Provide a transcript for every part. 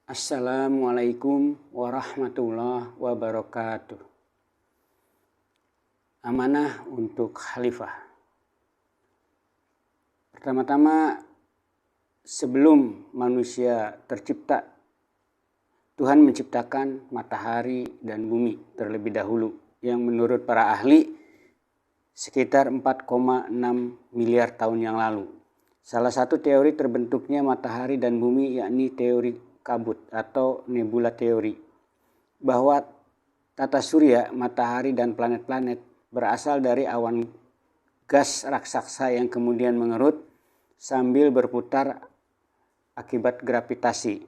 Assalamualaikum warahmatullahi wabarakatuh. Amanah untuk khalifah. Pertama-tama, sebelum manusia tercipta, Tuhan menciptakan matahari dan bumi terlebih dahulu, yang menurut para ahli sekitar 4,6 miliar tahun yang lalu. Salah satu teori terbentuknya matahari dan bumi yakni teori kabut atau nebula teori, bahwa tata surya, matahari dan planet-planet berasal dari awan gas raksasa yang kemudian mengerut sambil berputar akibat gravitasi.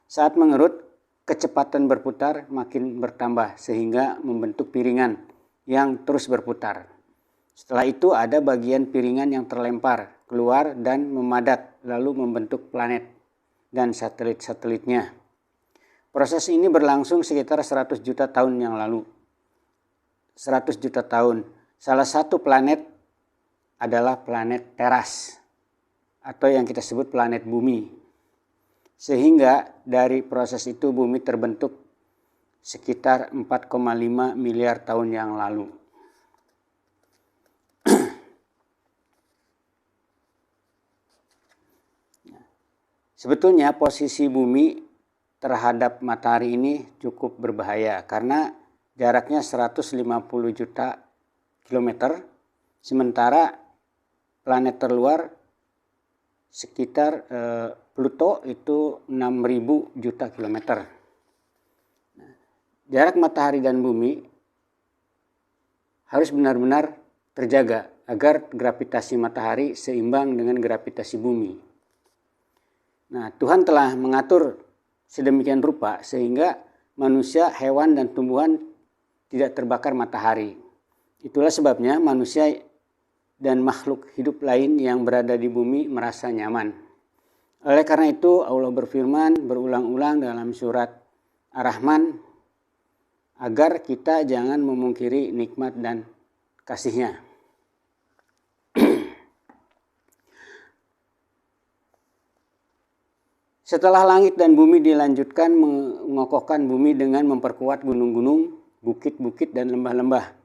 Saat mengerut, kecepatan berputar makin bertambah sehingga membentuk piringan yang terus berputar. Setelah itu ada bagian piringan yang terlempar keluar dan memadat lalu membentuk planet dan satelit-satelitnya. Proses ini berlangsung sekitar 100 juta tahun yang lalu. 100 juta tahun. Salah satu planet adalah planet Teras atau yang kita sebut planet bumi. Sehingga dari proses itu bumi terbentuk sekitar 4,5 miliar tahun yang lalu. Sebetulnya posisi bumi terhadap matahari ini cukup berbahaya karena jaraknya 150 juta kilometer, sementara planet terluar sekitar Pluto itu 6.000 juta kilometer. Jarak matahari dan bumi harus benar-benar terjaga agar gravitasi matahari seimbang dengan gravitasi bumi. Nah, Tuhan telah mengatur sedemikian rupa sehingga manusia, hewan, dan tumbuhan tidak terbakar matahari. Itulah sebabnya manusia dan makhluk hidup lain yang berada di bumi merasa nyaman. Oleh karena itu Allah berfirman berulang-ulang dalam surat Ar-Rahman agar kita jangan memungkiri nikmat dan kasih-Nya. Setelah langit dan bumi dilanjutkan mengokohkan bumi dengan memperkuat gunung-gunung, bukit-bukit dan lembah-lembah,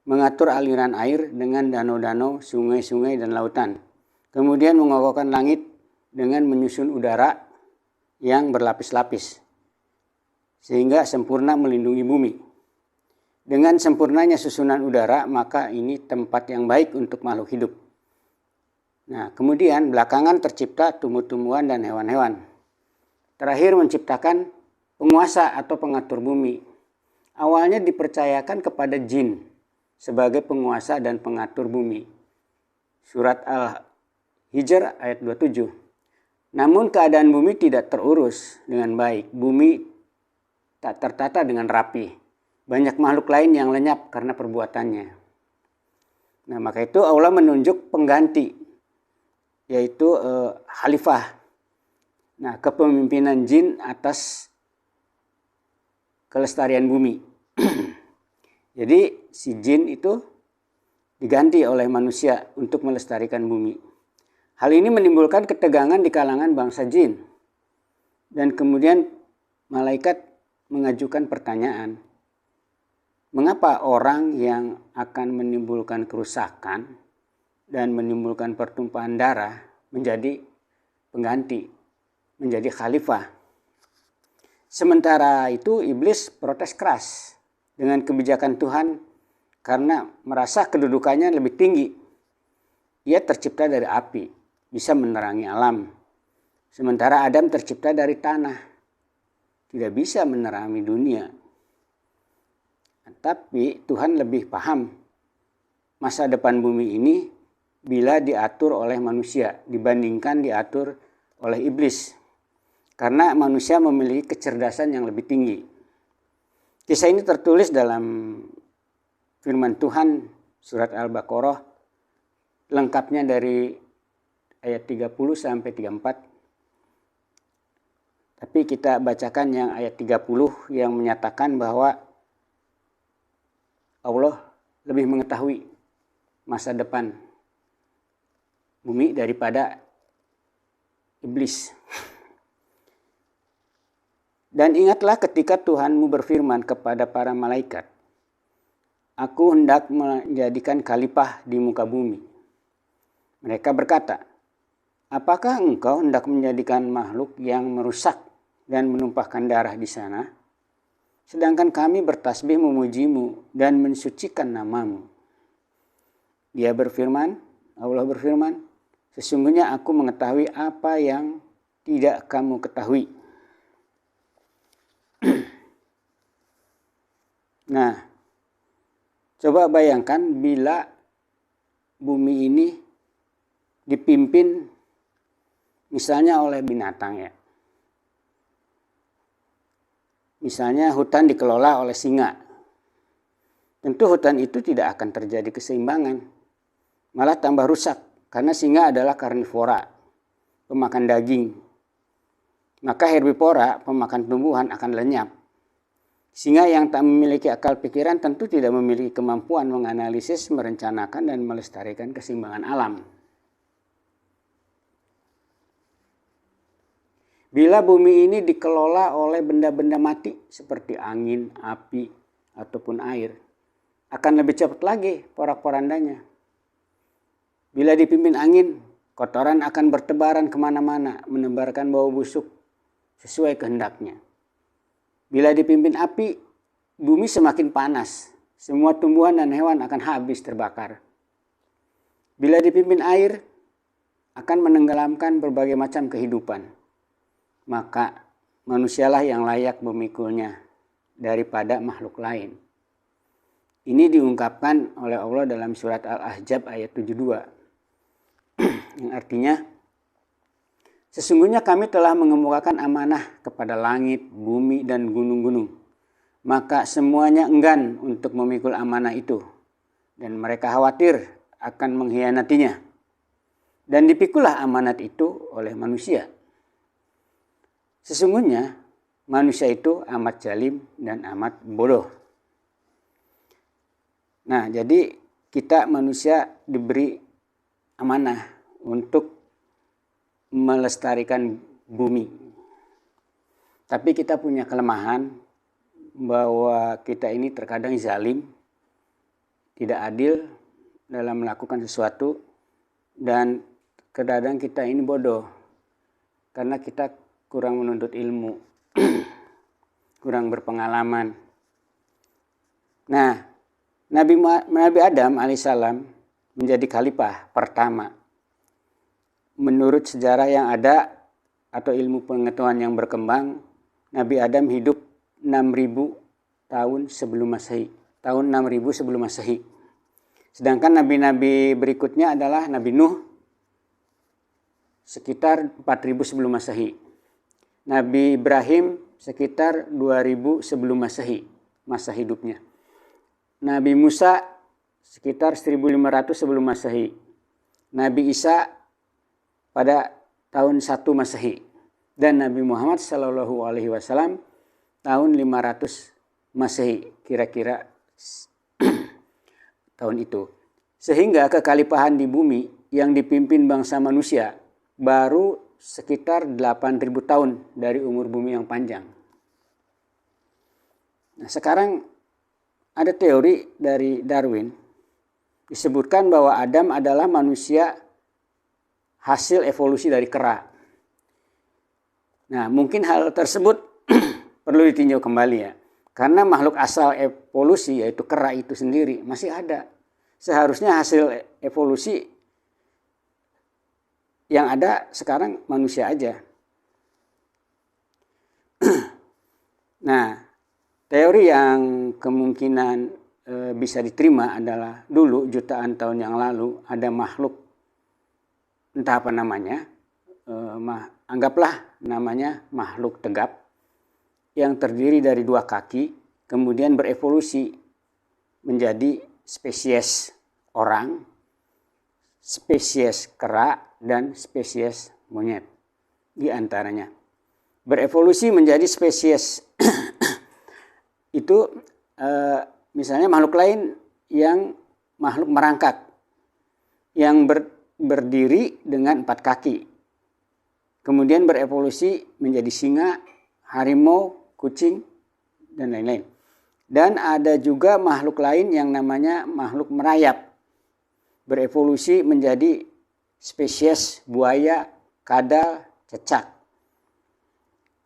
mengatur aliran air dengan danau-danau, sungai-sungai dan lautan. Kemudian mengokohkan langit dengan menyusun udara yang berlapis-lapis, sehingga sempurna melindungi bumi. Dengan sempurnanya susunan udara, maka ini tempat yang baik untuk makhluk hidup. Nah, kemudian belakangan tercipta tumbuh-tumbuhan dan hewan-hewan. Terakhir menciptakan penguasa atau pengatur bumi. Awalnya dipercayakan kepada jin sebagai penguasa dan pengatur bumi. Surat Al-Hijr ayat 27. Namun keadaan bumi tidak terurus dengan baik. Bumi tak tertata dengan rapi. Banyak makhluk lain yang lenyap karena perbuatannya. Nah, maka itu Allah menunjuk pengganti, yaitu khalifah. Nah, kepemimpinan jin atas kelestarian bumi. Jadi si jin itu diganti oleh manusia untuk melestarikan bumi. Hal ini menimbulkan ketegangan di kalangan bangsa jin. Dan kemudian malaikat mengajukan pertanyaan, mengapa orang yang akan menimbulkan kerusakan dan menimbulkan pertumpahan darah menjadi pengganti, menjadi khalifah? Sementara itu iblis protes keras dengan kebijakan Tuhan karena merasa kedudukannya lebih tinggi. Ia tercipta dari api, bisa menerangi alam. Sementara Adam tercipta dari tanah, tidak bisa menerangi dunia. Tapi Tuhan lebih paham masa depan bumi ini bila diatur oleh manusia dibandingkan diatur oleh iblis. Karena manusia memiliki kecerdasan yang lebih tinggi. Kisah ini tertulis dalam firman Tuhan surat Al-Baqarah, lengkapnya dari ayat 30 sampai 34. Tapi kita bacakan yang ayat 30 yang menyatakan bahwa Allah lebih mengetahui masa depan bumi daripada iblis. Dan ingatlah ketika Tuhanmu berfirman kepada para malaikat, Aku hendak menjadikan khalifah di muka bumi. Mereka berkata, Apakah engkau hendak menjadikan makhluk yang merusak dan menumpahkan darah di sana? Sedangkan kami bertasbih memujimu dan mensucikan namamu. Allah berfirman, Sesungguhnya aku mengetahui apa yang tidak kamu ketahui. Nah, coba bayangkan bila bumi ini dipimpin misalnya oleh binatang ya. Misalnya hutan dikelola oleh singa. Tentu hutan itu tidak akan terjadi keseimbangan. Malah tambah rusak. Karena singa adalah karnivora, pemakan daging. Maka herbivora, pemakan tumbuhan akan lenyap. Singa yang tak memiliki akal pikiran tentu tidak memiliki kemampuan menganalisis, merencanakan, dan melestarikan keseimbangan alam. Bila bumi ini dikelola oleh benda-benda mati seperti angin, api, ataupun air, akan lebih cepat lagi porak-porandanya. Bila dipimpin angin, kotoran akan bertebaran kemana-mana, menebarkan bau busuk sesuai kehendaknya. Bila dipimpin api, bumi semakin panas. Semua tumbuhan dan hewan akan habis terbakar. Bila dipimpin air, akan menenggelamkan berbagai macam kehidupan. Maka manusialah yang layak memikulnya daripada makhluk lain. Ini diungkapkan oleh Allah dalam surat Al-Ahzab ayat 72. Yang artinya, sesungguhnya kami telah mengemukakan amanah kepada langit, bumi, dan gunung-gunung. Maka semuanya enggan untuk memikul amanah itu. Dan mereka khawatir akan mengkhianatinya. Dan dipikulah amanat itu oleh manusia. Sesungguhnya manusia itu amat zalim dan amat bodoh. Nah, jadi kita manusia diberi amanah untuk melestarikan bumi. Tapi kita punya kelemahan bahwa kita ini terkadang zalim, tidak adil dalam melakukan sesuatu, dan kadang kita ini bodoh karena kita kurang menuntut ilmu, kurang berpengalaman. Nah, Nabi Adam alaihissalam menjadi khalifah pertama. Menurut sejarah yang ada atau ilmu pengetahuan yang berkembang, Nabi Adam hidup 6.000 tahun sebelum Masehi. Tahun 6.000 sebelum Masehi. Sedangkan nabi-nabi berikutnya adalah Nabi Nuh sekitar 4.000 sebelum Masehi. Nabi Ibrahim sekitar 2000 sebelum Masehi, masa hidupnya. Nabi Musa sekitar 1500 sebelum Masehi. Nabi Isa pada tahun 1 Masehi. Dan Nabi Muhammad SAW tahun 500 Masehi, kira-kira tahun itu. Sehingga kekhalifahan di bumi yang dipimpin bangsa manusia baru sekitar 8.000 tahun dari umur bumi yang panjang. Nah, sekarang ada teori dari Darwin. Disebutkan bahwa Adam adalah manusia hasil evolusi dari kera. Nah, mungkin hal tersebut perlu ditinjau kembali ya. Karena makhluk asal evolusi yaitu kera itu sendiri masih ada. Seharusnya hasil evolusi yang ada sekarang manusia aja. Nah, teori yang kemungkinan bisa diterima adalah dulu jutaan tahun yang lalu ada makhluk, entah apa namanya, anggaplah namanya makhluk tegap yang terdiri dari 2 kaki, kemudian berevolusi menjadi spesies orang, spesies kera, dan spesies monyet di antaranya. Berevolusi menjadi spesies itu misalnya makhluk lain yang makhluk merangkak yang berdiri dengan 4 kaki. Kemudian berevolusi menjadi singa, harimau, kucing, dan lain-lain. Dan ada juga makhluk lain yang namanya makhluk merayap. Berevolusi menjadi spesies buaya, kadal, cecak.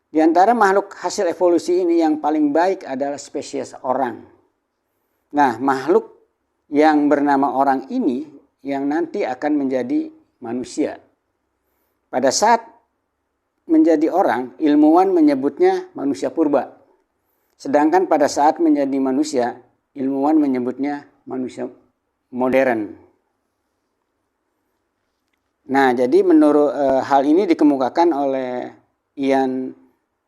Di antara makhluk hasil evolusi ini yang paling baik adalah spesies orang. Nah, makhluk yang bernama orang ini yang nanti akan menjadi manusia. Pada saat menjadi orang, ilmuwan menyebutnya manusia purba. Sedangkan pada saat menjadi manusia, ilmuwan menyebutnya manusia modern. Nah, jadi menurut hal ini dikemukakan oleh Ian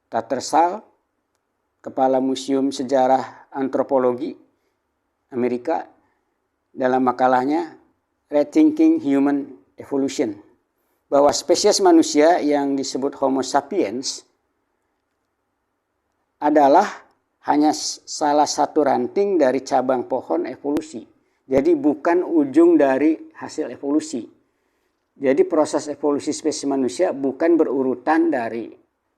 Tattersall, Kepala Museum Sejarah Antropologi Amerika, dalam makalahnya Rethinking Human Evolution, bahwa spesies manusia yang disebut Homo sapiens adalah hanya salah satu ranting dari cabang pohon evolusi. Jadi bukan ujung dari hasil evolusi. Jadi proses evolusi spesies manusia bukan berurutan dari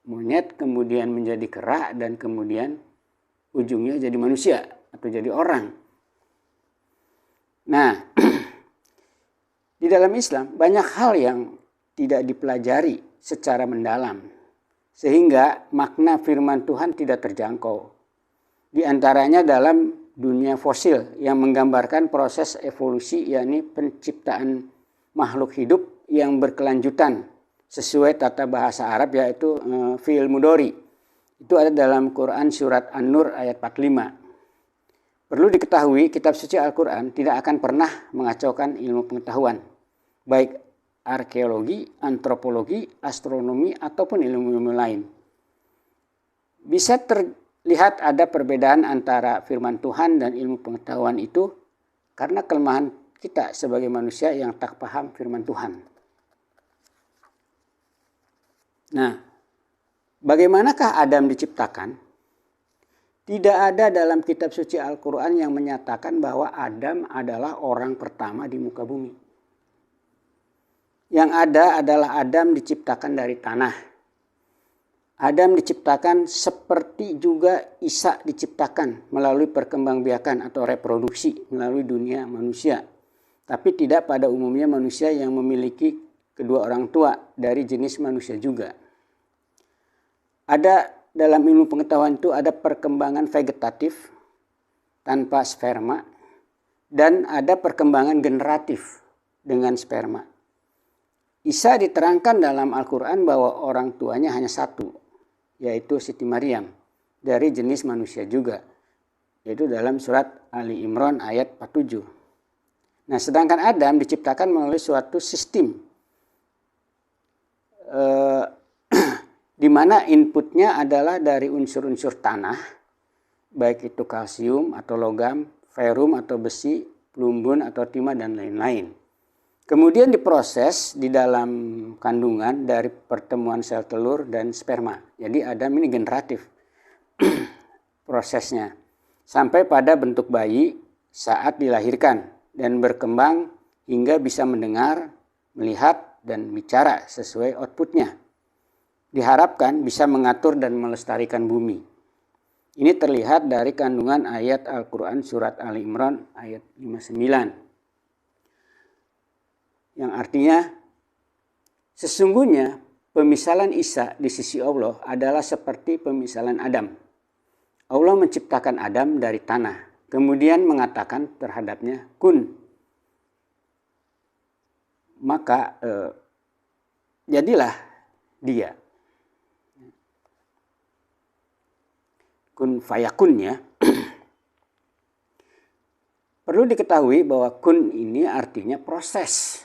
monyet, kemudian menjadi kera, dan kemudian ujungnya jadi manusia atau jadi orang. Nah, di dalam Islam banyak hal yang tidak dipelajari secara mendalam, sehingga makna firman Tuhan tidak terjangkau. Di antaranya dalam dunia fosil yang menggambarkan proses evolusi, yakni penciptaan makhluk hidup yang berkelanjutan sesuai tata bahasa Arab, yaitu fi'il mudhari. Itu ada dalam Quran surat An-Nur ayat 45. Perlu diketahui, kitab suci Al-Quran tidak akan pernah mengacaukan ilmu pengetahuan, baik arkeologi, antropologi, astronomi, ataupun ilmu-ilmu lain. Bisa terlihat ada perbedaan antara firman Tuhan dan ilmu pengetahuan itu karena kelemahan kita sebagai manusia yang tak paham firman Tuhan. Nah, bagaimanakah Adam diciptakan? Tidak ada dalam kitab suci Al-Quran yang menyatakan bahwa Adam adalah orang pertama di muka bumi. Yang ada adalah Adam diciptakan dari tanah. Adam diciptakan seperti juga Isa diciptakan melalui perkembangbiakan atau reproduksi melalui dunia manusia. Tapi tidak pada umumnya manusia yang memiliki kedua orang tua dari jenis manusia juga. Ada dalam ilmu pengetahuan itu ada perkembangan vegetatif tanpa sperma dan ada perkembangan generatif dengan sperma. Isa diterangkan dalam Al-Quran bahwa orang tuanya hanya satu, yaitu Siti Maryam, dari jenis manusia juga, yaitu dalam surat Ali Imran ayat 47. Nah, sedangkan Adam diciptakan melalui suatu sistem di mana inputnya adalah dari unsur-unsur tanah, baik itu kalsium atau logam, ferum atau besi, plumbun atau timah, dan lain-lain. Kemudian diproses di dalam kandungan dari pertemuan sel telur dan sperma. Jadi Adam ini generatif prosesnya. Sampai pada bentuk bayi saat dilahirkan dan berkembang hingga bisa mendengar, melihat, dan bicara sesuai outputnya. Diharapkan bisa mengatur dan melestarikan bumi. Ini terlihat dari kandungan ayat Al-Quran surat Ali Imran ayat 59. Yang artinya, sesungguhnya pemisalan Isa di sisi Allah adalah seperti pemisalan Adam. Allah menciptakan Adam dari tanah, kemudian mengatakan terhadapnya, kun. Maka jadilah dia. Kun fayakun ya. Perlu diketahui bahwa kun ini artinya proses.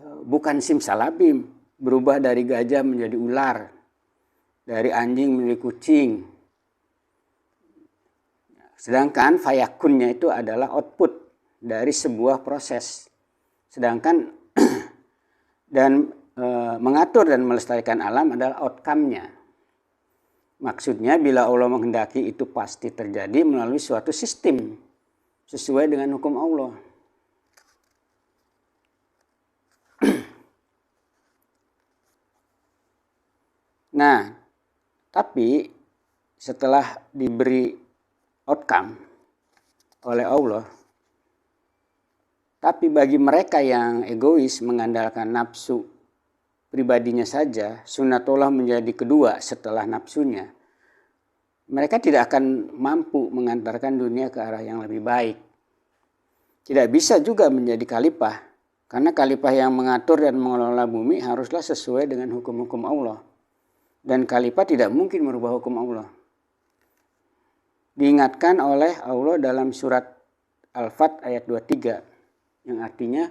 Bukan simsalabim, berubah dari gajah menjadi ular, dari anjing menjadi kucing. Sedangkan fayakunnya itu adalah output dari sebuah proses. Sedangkan dan mengatur dan melestarikan alam adalah outcome-nya. Maksudnya bila Allah menghendaki itu pasti terjadi melalui suatu sistem sesuai dengan hukum Allah. Nah, Tapi setelah diberi outcome oleh Allah, tapi bagi mereka yang egois mengandalkan nafsu pribadinya saja, sunatullah menjadi kedua setelah nafsunya, mereka tidak akan mampu mengantarkan dunia ke arah yang lebih baik. Tidak bisa juga menjadi khalifah, karena khalifah yang mengatur dan mengelola bumi haruslah sesuai dengan hukum-hukum Allah. Dan khalifah tidak mungkin merubah hukum Allah. Diingatkan oleh Allah dalam surat Al-Fat ayat 23, yang artinya,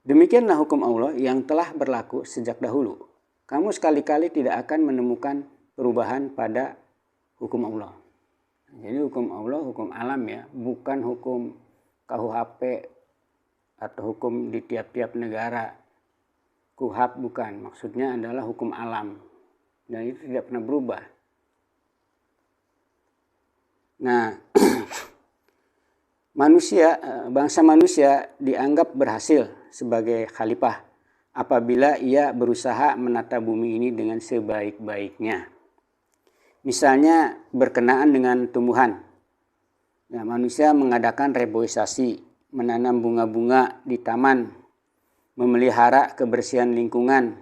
demikianlah hukum Allah yang telah berlaku sejak dahulu. Kamu sekali-kali tidak akan menemukan perubahan pada hukum Allah. Jadi hukum Allah hukum alam ya, bukan hukum KUHP atau hukum di tiap-tiap negara. KUHP bukan, maksudnya adalah hukum alam. Dan itu tidak pernah berubah. Nah, bangsa manusia dianggap berhasil sebagai khalifah apabila ia berusaha menata bumi ini dengan sebaik-baiknya. Misalnya berkenaan dengan tumbuhan. Nah, manusia mengadakan reboisasi, menanam bunga-bunga di taman, memelihara kebersihan lingkungan,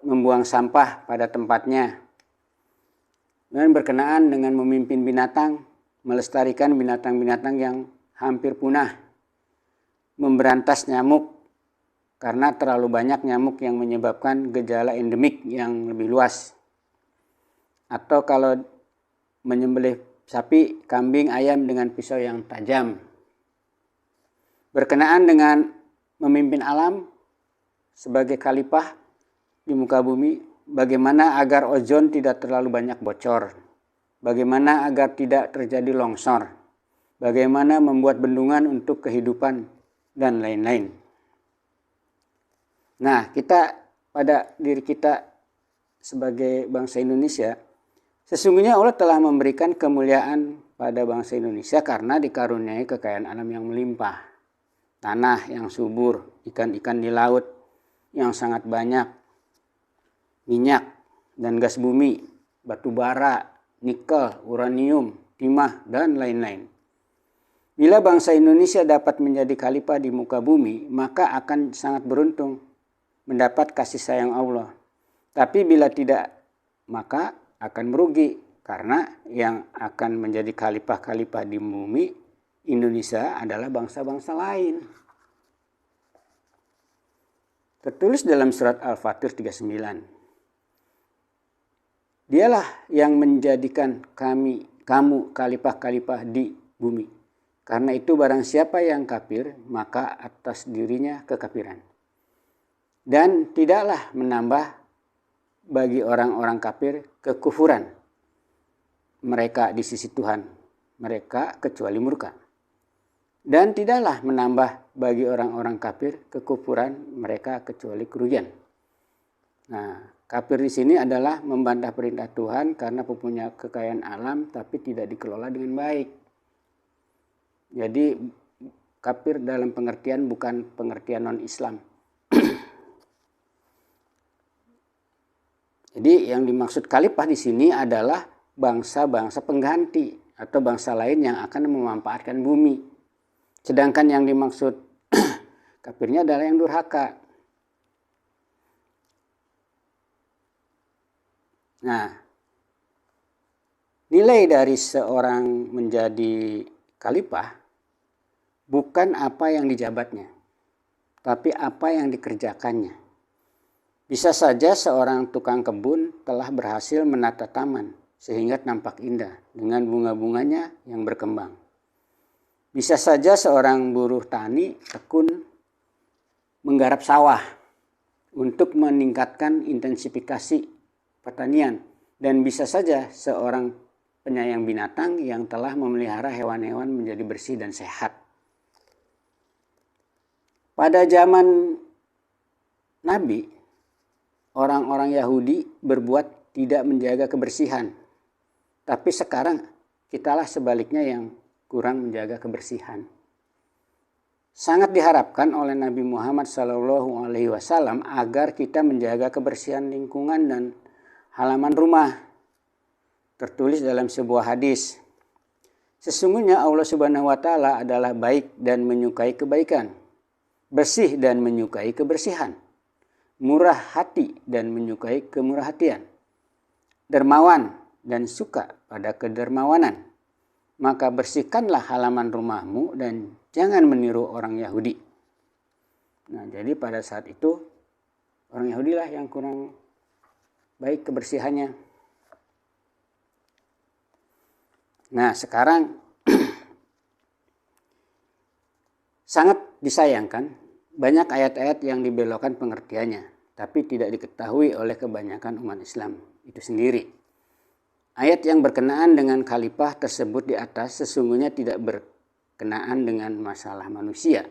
membuang sampah pada tempatnya. Dan berkenaan dengan memimpin binatang, melestarikan binatang-binatang yang hampir punah, memberantas nyamuk karena terlalu banyak nyamuk yang menyebabkan gejala endemik yang lebih luas. Atau kalau menyembelih sapi, kambing, ayam dengan pisau yang tajam. Berkenaan dengan memimpin alam sebagai khalifah di muka bumi, bagaimana agar ozon tidak terlalu banyak bocor, bagaimana agar tidak terjadi longsor, bagaimana membuat bendungan untuk kehidupan, dan lain-lain. Nah, pada diri kita sebagai bangsa Indonesia, sesungguhnya Allah telah memberikan kemuliaan pada bangsa Indonesia karena dikaruniai kekayaan alam yang melimpah. Tanah yang subur, ikan-ikan di laut yang sangat banyak, minyak dan gas bumi, batu bara, nikel, uranium, timah, dan lain-lain. Bila bangsa Indonesia dapat menjadi khalifah di muka bumi, maka akan sangat beruntung mendapat kasih sayang Allah. Tapi bila tidak, maka akan merugi karena yang akan menjadi khalifah-khalifah di bumi Indonesia adalah bangsa-bangsa lain. Tertulis dalam surat Al-Fatir 39. Dialah yang menjadikan kamu khalifah-khalifah di bumi. Karena itu barang siapa yang kafir, maka atas dirinya kekafiran. Dan tidaklah menambah bagi orang-orang kafir kekufuran mereka di sisi Tuhan, mereka kecuali murka. Dan tidaklah menambah bagi orang-orang kafir kekufuran mereka kecuali kerugian. Nah, kafir di sini adalah membantah perintah Tuhan karena mempunyai kekayaan alam tapi tidak dikelola dengan baik. Jadi kafir dalam pengertian bukan pengertian non-Islam. Jadi yang dimaksud khalifah di sini adalah bangsa-bangsa pengganti atau bangsa lain yang akan memanfaatkan bumi. Sedangkan yang dimaksud kafirnya adalah yang durhaka. Nah, nilai dari seorang menjadi khalifah bukan apa yang dijabatnya, tapi apa yang dikerjakannya. Bisa saja seorang tukang kebun telah berhasil menata taman sehingga tampak indah dengan bunga-bunganya yang berkembang. Bisa saja seorang buruh tani tekun menggarap sawah untuk meningkatkan intensifikasi pertanian. Dan bisa saja seorang penyayang binatang yang telah memelihara hewan-hewan menjadi bersih dan sehat. Pada zaman Nabi, orang-orang Yahudi berbuat tidak menjaga kebersihan. Tapi sekarang kitalah sebaliknya yang kurang menjaga kebersihan. Sangat diharapkan oleh Nabi Muhammad SAW agar kita menjaga kebersihan lingkungan dan halaman rumah. Tertulis dalam sebuah hadis, sesungguhnya Allah Subhanahu wa Ta'ala adalah baik dan menyukai kebaikan, bersih dan menyukai kebersihan, murah hati dan menyukai kemurahhatian, dermawan dan suka pada kedermawanan. Maka bersihkanlah halaman rumahmu dan jangan meniru orang Yahudi. Nah, jadi pada saat itu orang Yahudi lah yang kurang baik kebersihannya. Nah, sekarang sangat disayangkan banyak ayat-ayat yang dibelokkan pengertiannya, tapi tidak diketahui oleh kebanyakan umat Islam itu sendiri. Ayat yang berkenaan dengan khalifah tersebut di atas sesungguhnya tidak berkenaan dengan masalah manusia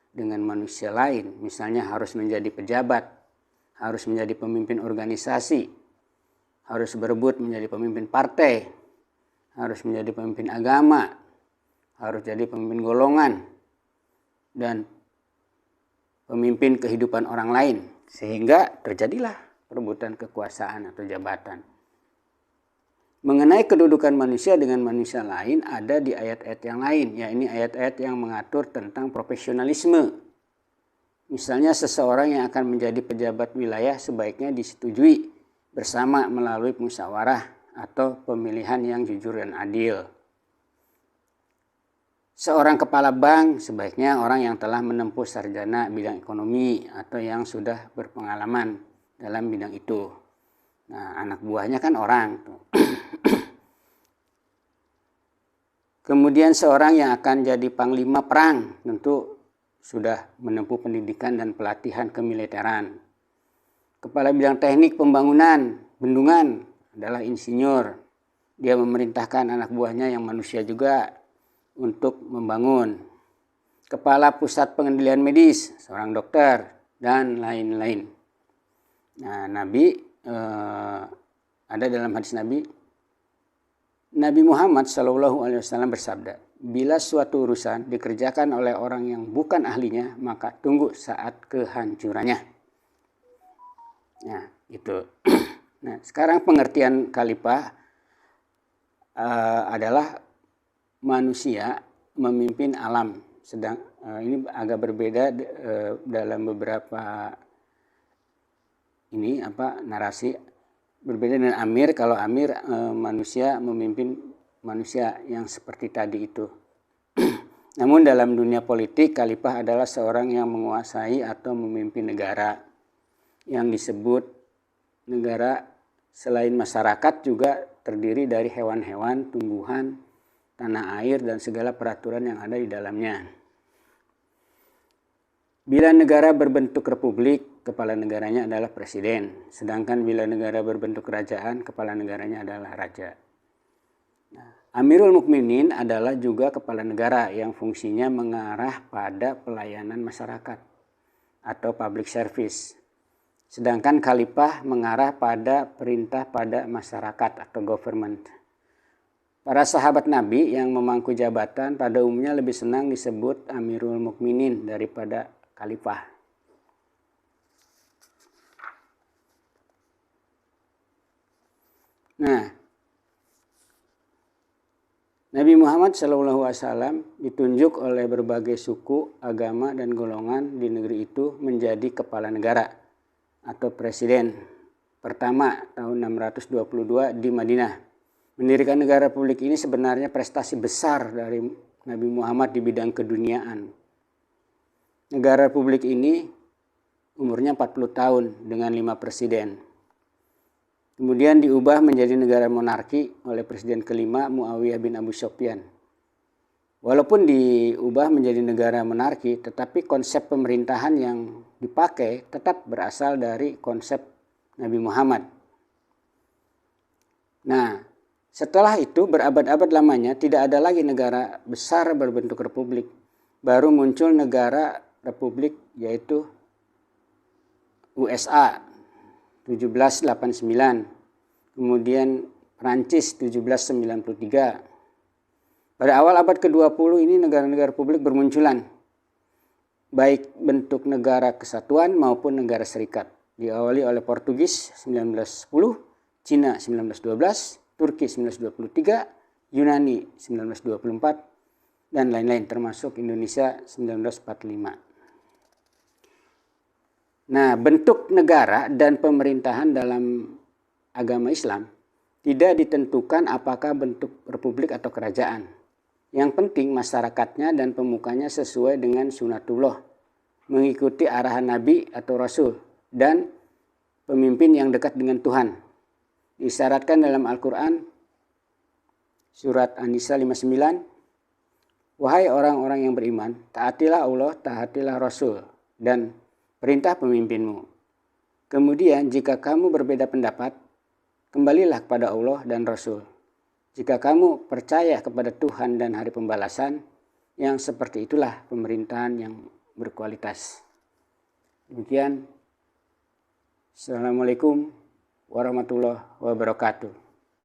dengan manusia lain. Misalnya harus menjadi pejabat, harus menjadi pemimpin organisasi, harus berebut menjadi pemimpin partai, harus menjadi pemimpin agama, harus jadi pemimpin golongan, dan pemimpin kehidupan orang lain. Sehingga terjadilah perebutan kekuasaan atau jabatan. Mengenai kedudukan manusia dengan manusia lain ada di ayat-ayat yang lain. Ya, ini ayat-ayat yang mengatur tentang profesionalisme. Misalnya seseorang yang akan menjadi pejabat wilayah sebaiknya disetujui bersama melalui musyawarah atau pemilihan yang jujur dan adil. Seorang kepala bank sebaiknya orang yang telah menempuh sarjana bidang ekonomi atau yang sudah berpengalaman dalam bidang itu. Nah, anak buahnya kan orang. Kemudian seorang yang akan jadi panglima perang tentu sudah menempuh pendidikan dan pelatihan kemiliteran. Kepala bidang teknik pembangunan bendungan adalah insinyur. Dia memerintahkan anak buahnya yang manusia juga untuk membangun. Kepala pusat pengendalian medis, seorang dokter, dan lain-lain. Nah, Nabi ada dalam hadis Nabi Muhammad SAW bersabda, bila suatu urusan dikerjakan oleh orang yang bukan ahlinya, maka tunggu saat kehancurannya. Nah, itu. Nah, sekarang pengertian khalifah adalah manusia memimpin alam. Sedang ini agak berbeda dalam beberapa narasi. Berbeda dengan amir. Kalau amir manusia memimpin manusia yang seperti tadi itu. Namun dalam dunia politik, khalifah adalah seorang yang menguasai atau memimpin negara. Yang disebut negara selain masyarakat juga terdiri dari hewan-hewan, tumbuhan, tanah air, dan segala peraturan yang ada di dalamnya. Bila negara berbentuk republik, kepala negaranya adalah presiden. Sedangkan bila negara berbentuk kerajaan, kepala negaranya adalah raja. Nah, Amirul Mukminin adalah juga kepala negara yang fungsinya mengarah pada pelayanan masyarakat atau public service. Sedangkan khalifah mengarah pada perintah pada masyarakat atau government. Para sahabat Nabi yang memangku jabatan pada umumnya lebih senang disebut Amirul Mukminin daripada khalifah. Nah, Nabi Muhammad SAW ditunjuk oleh berbagai suku, agama, dan golongan di negeri itu menjadi kepala negara atau presiden pertama tahun 622 di Madinah. Mendirikan negara republik ini sebenarnya prestasi besar dari Nabi Muhammad di bidang keduniaan. Negara republik ini umurnya 40 tahun dengan 5 presiden. Kemudian diubah menjadi negara monarki oleh presiden kelima Muawiyah bin Abu Sufyan. Walaupun diubah menjadi negara monarki, tetapi konsep pemerintahan yang dipakai tetap berasal dari konsep Nabi Muhammad. Nah, setelah itu berabad-abad lamanya tidak ada lagi negara besar berbentuk republik. Baru muncul negara republik yaitu USA 1789, kemudian Prancis 1793. Pada awal abad ke-20 ini negara-negara republik bermunculan, baik bentuk negara kesatuan maupun negara serikat. Diawali oleh Portugis 1910, Cina 1912, Turki 1923, Yunani 1924, dan lain-lain termasuk Indonesia 1945. Nah, bentuk negara dan pemerintahan dalam agama Islam tidak ditentukan apakah bentuk republik atau kerajaan. Yang penting masyarakatnya dan pemukanya sesuai dengan sunatullah, mengikuti arahan Nabi atau Rasul, dan pemimpin yang dekat dengan Tuhan. Disyaratkan dalam Al-Quran, surat An-Nisa 59, wahai orang-orang yang beriman, taatilah Allah, taatilah Rasul, dan perintah pemimpinmu. Kemudian jika kamu berbeda pendapat, kembalilah kepada Allah dan Rasul. Jika kamu percaya kepada Tuhan dan hari pembalasan, yang seperti itulah pemerintahan yang berkualitas. Demikian. Assalamualaikum warahmatullahi wabarakatuh.